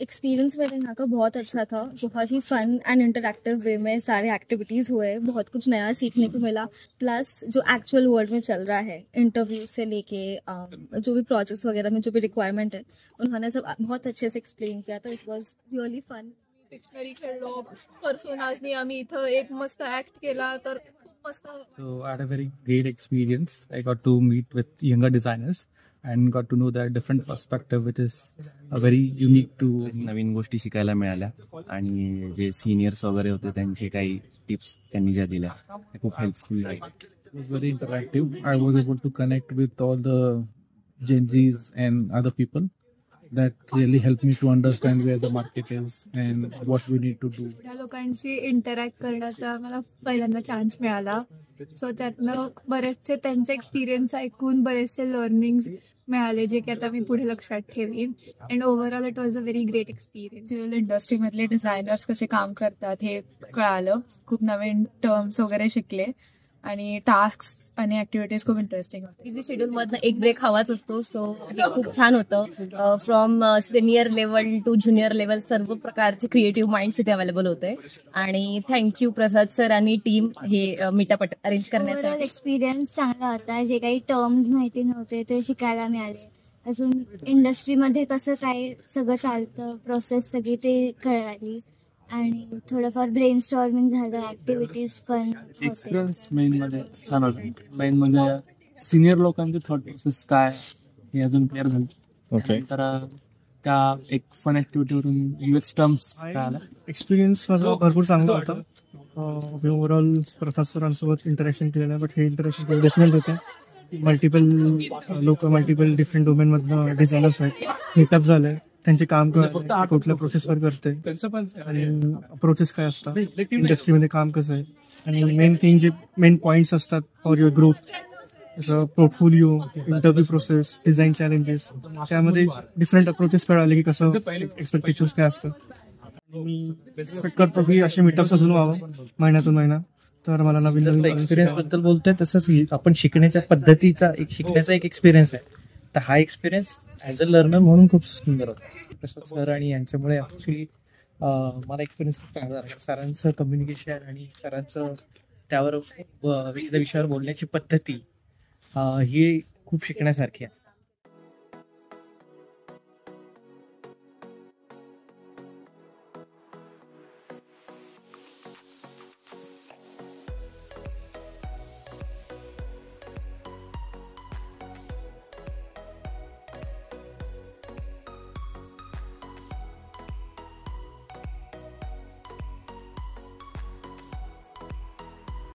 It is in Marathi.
एक्सपीरियंस मेरा यहाँ का बहुत अच्छा था। बहुत ही फन एंड इंटरैक्टिव वे में सारे एक्टिविटीज़ हुए, बहुत कुछ नया सीखने को मिला। प्लस जो एक्चुअल वर्ल्ड में चल रहा है, इंटरव्यू से लेके जो भी प्रोजेक्ट्स वगैरह में जो भी रिक्वायरमेंट है, उन्होंने सब बहुत अच्छे से एक्सप्लेन किया, तो it was really fun. Dictionary खेळलो, पर्सोनाजनी आम्ही इथं एक मस्त ऍक्ट केला, तर खूप मस्त. So I had a very great experience. I got to meet with younger designers and got to know their different perspective, which is a very unique to नवीन गोष्टी शिकायला मिळाल्या आणि जे सिनियर्स वगैरे होते त्यांचे काही टिप्स त्यांनी ज्या दिल्या त्या खूप हेल्पफुल झाल्या. It was very interactive. I was able to connect with all the Gen Zs and other people. That really helped me to understand where the market is and what we need to do. या लोकांशी इंटरॅक्ट करण्याचा मला पहिल्यांदा चान्स मिळाला. सो त्यातनं बरेचसे त्यांचे एक्सपिरियन्स ऐकून बरेचसे लर्निंग्स मिळाले, जे की आता मी पुढे लक्षात ठेवीन. And overall it was a very great experience. Civil इंडस्ट्रीमधले डिझायनर्स कसे काम करतात हे कळालं. खूप नवीन टर्म्स वगैरे शिकले आणि टास्क आणि ऍक्टिव्हिटीज खूप इंटरेस्टिंग होते. बिझी शेड्यूल मधनं एक ब्रेक हवाच असतो, सो खूप छान होतं. From senior level to junior level सर्व प्रकारचे क्रिएटिव्ह माइंड्स इथे अवेलेबल होते. आणि थँक्यू प्रसाद सर आणि टीम हे मीटअप अरेंज करण्यासाठी. एक्सपिरियन्स चांगला होता. जे काही टर्म्स माहिती नव्हते ते शिकायला मिळाले. अजून इंडस्ट्रीमध्ये कसं काय सगळं चालतं, प्रोसेस सगळी ते कळाली. आणि थोडंफार ब्रेन स्टॉर्मिंग झालं, ऍक्टिव्हिटीज फन. एक्सपिरियन्स मेन मध्ये छान होतं. मेन म्हणजे सिनियर लोकांचे थॉट प्रोसेस काय हे अजून क्लिअर झालं. ओके. तर त्या एक फन ऍक्टिव्हिटीवरून युएक्स टर्म्स कळाल्या. एक्सपिरियन्स माझा भरपूर चांगला होता. मी ओव्हरऑल प्रसाद सरांसोबत इंटरॅक्शन केलेलं आहे, बट हे इंटरॅक्शन डिफरंट होते. मल्टिपल लोक मल्टिपल डिफरंट डोमेनमधनं डिझायनर्स आहेत, मीटअप झाले, त्यांचे काम कुठल्या प्रोसेसवर करते आणि प्रोसेस काय असतात, इंडस्ट्रीमध्ये काम कसं आहे, आणि मेन थिंग जे मेन पॉईंट्स असतात फॉर युअर ग्रोथ, जसं portfolio, interview process, design challenges, त्यामध्ये डिफरंट अप्रोचेस कळाले की कसं एक्सपेक्टेशन्स काय असतं. मी एक्सपेक्ट करतो की असे मीटअप्स अजून व्हावं महिन्यातून महिना. तर मला नवीन नवीन एक्सपिरियन्स बद्दल बोलतोय तसंच आपण शिकण्याच्या पद्धतीचा शिकण्याचा एक एक्सपिरियन्स आहे. तर हा एक्सपिरियन्स ॲज अ लर्नर म्हणून खूप सुंदर होता. प्रसाद सर आणि यांच्यामुळे ॲक्च्युली मला एक्सपिरियन्स खूप चांगला झाला. सरांचं कम्युनिकेशन आणि सरांचं त्यावर विविध विषयावर बोलण्याची पद्धती ही खूप शिकण्यासारखी आहे.